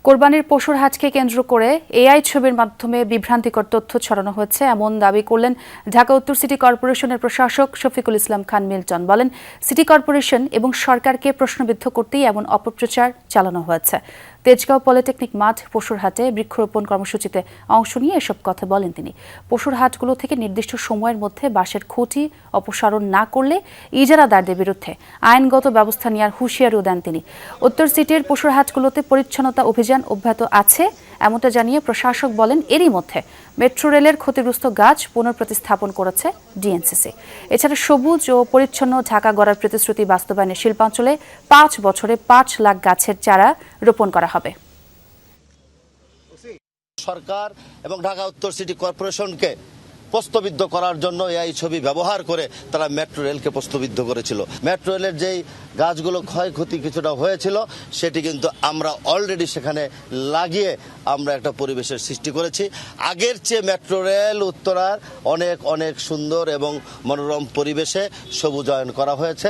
কোরবানির পশুর হাটকে কেন্দ্র করে এআই ছবির মাধ্যমে বিভ্রান্তিকর তথ্য ছড়ানো হয়েছে এমন দাবি করলেন ঢাকা উত্তর সিটি কর্পোরেশনের প্রশাসক শফিকুল ইসলাম খান মিল্টন। বলেন, সিটি কর্পোরেশন এবং সরকারকে প্রশ্নবিদ্ধ করতেই এমন অপপ্রচার চালানো হয়েছে। তেজগাঁও পলিটেকনিক মাঠ পশুর হাটে বৃক্ষরোপণ কর্মসূচিতে অংশ নিয়ে এসব কথা বলেন তিনি। পশুর হাটগুলো থেকে নির্দিষ্ট সময়ের মধ্যে বাঁশের খুঁটি অপসারণ না করলে ইজারাদারদের বিরুদ্ধে আইনগত ব্যবস্থা নেওয়ার হুঁশিয়ারিও দেন তিনি। উত্তর সিটির পশুর হাটগুলোতে পরিচ্ছন্নতা অভিযান অব্যাহত আছে এমনটা জানিয়ে প্রশাসক বলেন, এরই মধ্যে মেট্রো রেলের ক্ষতিগ্রস্ত গাছ পুনঃপ্রতিস্থাপন করেছে ডিএনসিসি। এছাড়া সবুজ ও পরিচ্ছন্ন ঢাকা গড়ার প্রতিশ্রুতি বাস্তবায়নে শিল্পাঞ্চলে 5 বছরে 5 লাখ গাছের চারা রোপণ করা হবে। সরকার এবং ঢাকা উত্তর সিটি কর্পোরেশনকে প্রশ্নবিদ্ধ করার জন্য এই ছবি ব্যবহার করে তারা মেট্রো রেলকে প্রশ্নবিদ্ধ করেছিল। মেট্রো রেলের যেই গাছগুলো ক্ষয়ক্ষতি কিছুটা হয়েছিল সেটি কিন্তু আমরা অলরেডি সেখানে লাগিয়ে আমরা একটা পরিবেশের সৃষ্টি করেছি। আগের চেয়ে মেট্রো রেল উত্তরার অনেক অনেক সুন্দর এবং মনোরম পরিবেশে সবুজায়ন করা হয়েছে।